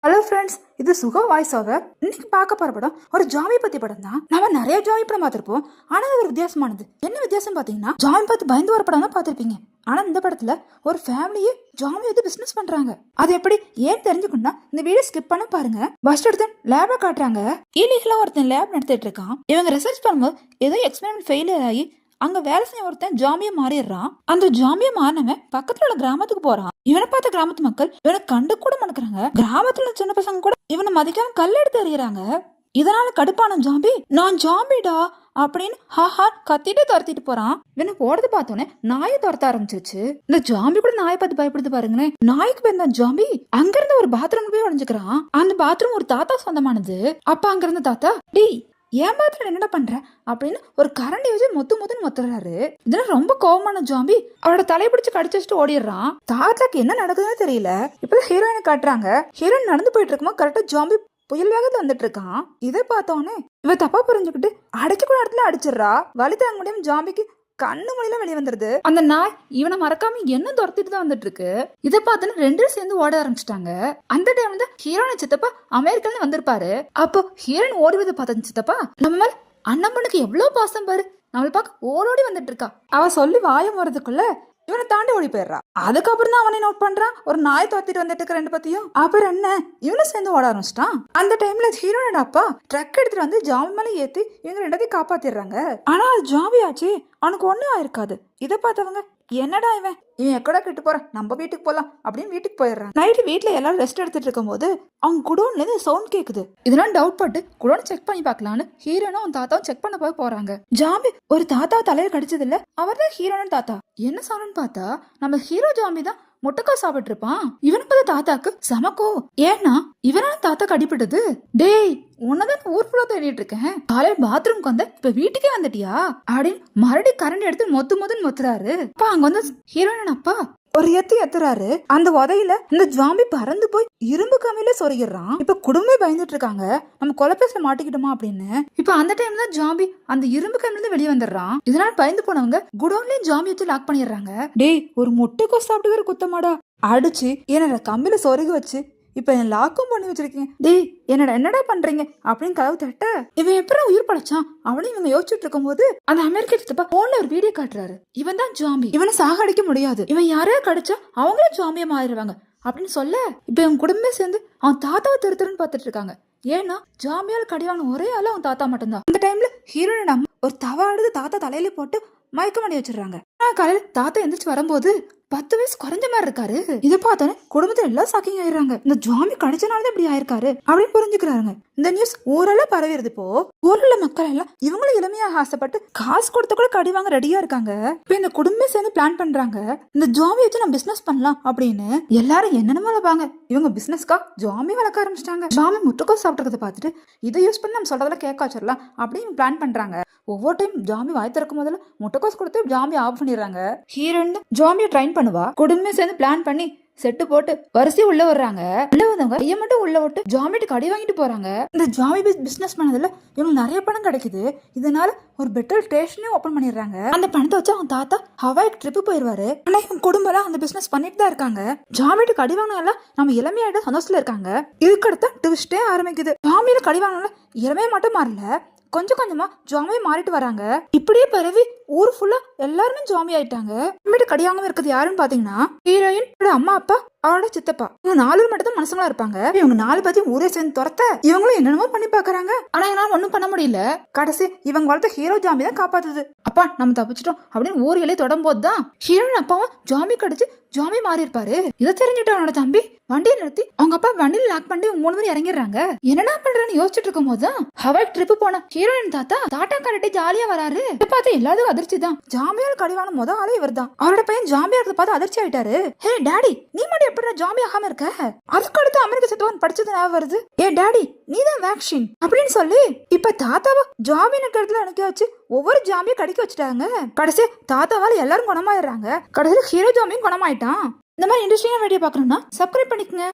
Hello friends, இது சுகா voice over. இன்னைக்கு பார்க்க போற படம் ஒரு ஜாமி பத்தி படம் தான். நம்ம நிறைய ஜாமி படம் பார்த்திருப்போம். ஆனா அது ஒரு வித்தியாசமானது. என்ன வித்தியாசம் பாத்தீங்கன்னா, ஜாமி பார்த்து பயந்து வர படம் தான் பார்த்திருப்பீங்க. ஆனா இந்த படத்துல ஒரு ஃபேமிலியே ஜாமி வந்து பிசினஸ் பண்றாங்க. அது எப்படி ஏன் தெரிஞ்சுக்கணும்னா இந்த வீடியோ ஸ்கிப் பண்ண பாருங்க. ஃபர்ஸ்ட் எடுத்து லேப காட்டுறாங்க. இல்லீகலா ஒருத்தன் லேப் நடத்திட்டு இருக்கான். இவங்க ரிசர்ச் பண்ணும்போது ஏதோ எக்ஸ்பெரிமெண்ட் ஃபெயிலியர் ஆகி அங்க வேலை செய்ய ஒருத்தன் ஜாமியா மாறிடுறான். அந்த ஜாமியா மாறினவன் பக்கத்துல உள்ள கிராமத்துக்கு போறான். இவனை பார்த்த கிராமத்து மக்கள் இவனை கண்டு கூட மணக்குறாங்க. கிராமத்துல சின்ன பசங்க கூட இவனை மதிக்காம கல் எடுத்து எறியறாங்க. இதனால கடுப்பான ஜாம்பி நான் ஜாம்பிடா அப்படின்னு ஹாஹா கத்திட்டு துரத்திட்டு போறான். இவனை போறது பார்த்தோன்னே நாயை துரத்த ஆரம்பிச்சிருச்சு. இந்த ஜாம்பி கூட நாயை பார்த்து பயப்படுது பாருங்களேன். நாய்க்கு போயிருந்த ஜாம்பி அங்க இருந்து ஒரு பாத்ரூம் போய் உடஞ்சுக்கிறான். அந்த பாத்ரூம் ஒரு தாத்தா சொந்தமானது. அப்ப அங்க இருந்த தாத்தா டி ஏன் பாத்திரம் என்னடா பண்ற அப்படின்னு ஒரு கரண்டி வச்சு மொத்துன்னு மொத்துறாரு. இதெல்லாம் ரொம்ப கோவமான ஜாம்பி அவரோட தலையை பிடிச்சு கடிச்சு வச்சுட்டு ஓடிடுறான். தாத்தாக்கு என்ன நடக்குதுன்னு தெரியல. இப்பதான் ஹீரோயினை காட்டுறாங்க. ஹீரோயின் நடந்து போயிட்டு இருக்கும்போது கரெக்டா ஜாம்பி புயல் வேகத்துல வந்துட்டு இருக்கான். இதை பார்த்தோன்னே இவ தப்பா புரிஞ்சுக்கிட்டு அடிச்சுக்கூட இடத்துல அடிச்சிடறா. வலி தாங்க முடியும் ஜாம்பிக்கு கண்ணு மொழியில வெளியே வந்துருது. அந்த நாய் இவனை மறக்காம என்ன துரத்திட்டு தான் வந்துட்டு இருக்கு. இதை பார்த்துன்னு ரெண்டும் சேர்ந்து ஓட ஆரம்பிச்சிட்டாங்க. அந்த டைம் தான் ஹீரோயின் சித்தப்பா அமெரிக்கால வந்திருப்பாரு. அப்போ ஹீரோயின் ஓடிவதை பார்த்தது சித்தப்பா நம்ம அண்ணன் பொண்ணுக்கு எவ்வளவு பாசம் பாரு, நம்மள பார்க்க ஓடோடி வந்துட்டு இருக்கா. அவ சொல்லி வாயம் வரதுக்குள்ள இவனை தாண்டி ஓடி போயிடுறா. அதுக்கப்புறம் தான் அவனை நோட் பண்றான். ஒரு நாய் தோத்திட்டு வந்துட்டு இருக்க ரெண்டு பத்தியும். அப்புறம் என்ன இவனும் சேர்ந்து ஓட ஆரம்பிச்சிட்டான். அந்த டைம்ல ஹீரோனோட அப்பா ட்ரக் எடுத்துட்டு வந்து ஜாம்பி மேல ஏத்தி இவங்க ரெண்டத்தையும் காப்பாத்திடுறாங்க. ஆனா அது ஜாம்பி ஆச்சு, அவனுக்கு ஒண்ணும் ஆயிருக்காது. இதை பார்த்தவங்க என்னடா இவன் எக்கடா கிட்டு போறான், நம்ம வீட்டுக்கு போலாம் அப்படின்னு வீட்டுக்கு போயிடுறான். நைட்டு வீட்டுல எல்லாரும் ரெஸ்ட் எடுத்துட்டு இருக்கும் போது அவங்க குடோன்ல இருந்து சவுண்ட் கேக்குது. இதெல்லாம் டவுட் பட்டு குடோன் செக் பண்ணி பார்க்கலான்னு ஹீரோனும் அவன் தாத்தாவும் செக் பண்ண போய் போறாங்க. ஜாம்பி ஒரு தாத்தாவை தலையில கடிச்சது இல்ல, அவர் தான் ஹீரோனும் தாத்தா. என்ன சவுண்ட் பார்த்தா நம்ம ஹீரோ ஜாம்பி தான் முட்டைக்கா சாப்பிட்டு இருப்பான். இவனுக்கு பார்த்த தாத்தாக்கு சமக்கோ. ஏன்னா இவனால தாத்தாக்கு அடிபட்டது. டேய் உன்னதான் ஊர் ஃபுல்லா தேடிட்டு இருக்கேன், காலையில் பாத்ரூம்க்கு வந்த இப்ப வீட்டுக்கே வந்துட்டியா அப்படின்னு மறுபடியும் கரண்டி எடுத்து மொத்துன்னு மொத்துறாரு. அப்பா அங்க வந்து ஹீரோயின் அப்பா ஒரு எத்துறாரு. அந்த உதையில இந்த ஜாம்பி பறந்து போய் இரும்பு கம்பியில சொருகிறான். இப்ப குடும்பமே பயந்துட்டு இருக்காங்க, நம்ம கொலைப்பேசில மாட்டிக்கிட்டோமா அப்படின்னு. இப்ப அந்த டைம் தான் ஜாம்பி அந்த இரும்பு கம்பில இருந்து வெளியே வந்துடுறான். இதனால பயந்து போனவங்க குடோன்லயும் ஜாம்பி வச்சு லாக் பண்ணிடுறாங்க. டேய் ஒரு முட்டைக்கோ சாப்பிட்டு வேற குத்தமாடா அடிச்சு என்னோட கம்பியில சொருகி வச்சு இப்ப என்ன லாக்கும் பண்ணி வச்சிருக்கீங்க. டேய் என்னடா பண்றீங்க அப்படின்னு கதவு தட்ட இவன் எப்படி உயிர் படைச்சான் அப்படின்னு இவங்க யோசிச்சுட்டு இருக்கும் போது அந்த அமெரிக்க சித்தப்பா போன்ல ஒரு வீடியோ காட்டுறாரு. இவன் தான் ஜாம்பி, இவனை சாகடிக்க முடியாது, இவன் யாரையா கடிச்சா அவங்களும் ஜாம்பியா மாறிடுவாங்க அப்படின்னு சொல்ல இப்ப இவன் குடும்பமே சேர்ந்து அவன் தாத்தாவை திருத்துருன்னு பாத்துட்டு இருக்காங்க. ஏன்னா ஜாம்பியால் கடிவான ஒரே ஆளு அவன் தாத்தா மட்டும்தான். அந்த டைம்ல ஹீரோயின் அம்மா ஒரு தவா எடுத்து தாத்தா தலையில போட்டு மயக்கம் பண்ணி வச்சிடறாங்க. காலையில தாத்தா எந்திரிச்சு வரும்போது 10 வயசு குறைஞ்ச மாதிரி இருக்காரு. இதை பார்த்தோன்னே குடும்பத்துல எல்லாம் ஷாக்கிங் ஆயிடுறாங்க. இந்த ஜாம்பி கடிச்சனாலதான் இப்படி ஆயிருக்காரு அப்படின்னு புரிஞ்சுக்கிறாங்க. இந்த நியூஸ் ஊரெல்லாம் பரவிடுது. இப்போ ஊர்ல மக்கள் எல்லாம் இவங்களும் இளமையாக ஆசைப்பட்டு காசு கொடுத்த கூட கடி வாங்க ரெடியா இருக்காங்க. இப்ப இந்த குடும்பமே சேர்ந்து பிளான் பண்றாங்க, இந்த ஜாம்பி வச்சு நம்ம பிசினஸ் பண்ணலாம் அப்படின்னு. எல்லாரும் என்னென்னமோ வளர்ப்பாங்க. இவங்க பிசினஸ்க்கா ஜாம்பி வளர்க்க ஆரம்பிச்சிட்டாங்க. ஜாம்பி முட்டைக்கோ சாப்பிட்றத பார்த்துட்டு இதை யூஸ் பண்ணி நம்ம சொல்றதெல்லாம் கேட்க வச்சிடலாம் அப்படின்னு பிளான் பண்றாங்க. ஒவ்வொரு டைம் ஜாம்பி வாய் திறக்கும் போதுல முட்டைக்கோஸ் கொடுத்து ஜாம்பி ஆஃப் பண்ணிடுறாங்க. ஹீரோயின் ஜாம்பியை ட்ரைன் பண்ணுவா. குடும்பமே சேர்ந்து பிளான் பண்ணி செட்டு போட்டு வரிசையா உள்ள வர்றாங்க. உள்ள வந்தவங்க ஐய மட்டும் உள்ள விட்டு ஜாம்பிட்டு கடி வாங்கிட்டு போறாங்க. இந்த ஜாம்பி பிசினஸ் பண்ணதுல இவங்களுக்கு நிறைய பணம் கிடைக்குது. இதனால ஒரு பெட்ரோல் ஸ்டேஷனையும் ஓபன் பண்ணிடுறாங்க. அந்த பணத்தை வச்சு அவங்க தாத்தா ஹவாய்க்கு ட்ரிப்பு போயிருவாரு. ஆனா இவங்க குடும்பம் எல்லாம் அந்த பிசினஸ் பண்ணிட்டு தான் இருக்காங்க. ஜாம்பிட்டு கடி வாங்கினால நம்ம இளமையாயிட்ட சந்தோஷத்துல இருக்காங்க. இதுக்கடுத்த ட்விஸ்டே ஆரம்பிக்குது. ஜாம்பியில கடி வாங்கினால இளமையை மட்டும் மாறல, கொஞ்சம் கொஞ்சமா ஜாம்பியா மாறிட்டு வராங்க. இப்படியே பரவி ஊர் ஃபுல்லா எல்லாருமே ஜாம்பி ஆயிட்டாங்க. வீட்டு கடியாம இருக்கிறது யாருன்னு பாத்தீங்கன்னா ஹீரோயின் அம்மா அப்பா அவனோட சித்தப்பா. இவங்க 4 பேர் மட்டும் தான் மனுஷங்களா இருப்பாங்க. இவங்க 4 பேத்தையும் ஊரே சேர்ந்து துரத்த இவங்களும் என்னென்னமோ பண்ணி பாக்குறாங்க. ஆனா என்னால ஒண்ணும் பண்ண முடியல. கடைசி இவங்க வளர்த்த ஹீரோ ஜாம்பி தான் காப்பாத்துது. அப்பா நம்ம தப்பிச்சிட்டோம் அப்படின்னு ஊர்களே தொடரும் போதுதான் ஹீரோயின் அப்பாவும் ஜாம்பி கடிச்சு ஜாம்பி மாறி இருப்பாரு. இதை தெரிஞ்சுட்டு அவனோட தம்பி வண்டியை நிறுத்தி அவங்க அப்பா வண்டியில லாக் பண்ணி 3 பேர் இறங்கிடுறாங்க. என்னடா பண்றேன்னு யோசிச்சுட்டு இருக்கும் போதுதான் ஹவாய் ட்ரிப் போன ஹீரோயின் தாத்தா கரட்டி ஜாலியா வராரு. பார்த்து எல்லாரும் அதிர்ச்சி தான். ஜாம்பியால் கடிவான முதல் ஆளே இவர் தான். அவரோட பையன் ஜாம்பியா பார்த்து அதிர்ச்சி ஆயிட்டாரு. ஹே டாடி நீ மட்டும் எப்படி ஜாம்பி ஆகாம இருக்க? அதுக்கு அடுத்து அமெரிக்க சத்துவன் படிச்சது ஞாபகம் வருது. ஏ டாடி நீ தான் வேக்சின் அப்படின்னு சொல்லி இப்ப தாத்தாவை ஜாம்பி நக்கத்துல அனுப்பி வச்சு ஒவ்வொரு ஜாம்பியும் கடிக்க வச்சுட்டாங்க. கடைசி தாத்தாவால எல்லாரும் குணமாயிடுறாங்க. கடைசியில் ஹீரோ ஜாம்பியும் குணமாயிட்டான். இந்த மாதிரி இன்ட்ரெஸ்டிங்கான வீடியோ பார்க்கணும்னா சப்ஸ்கிரைப் பண்ணிக்கங்க.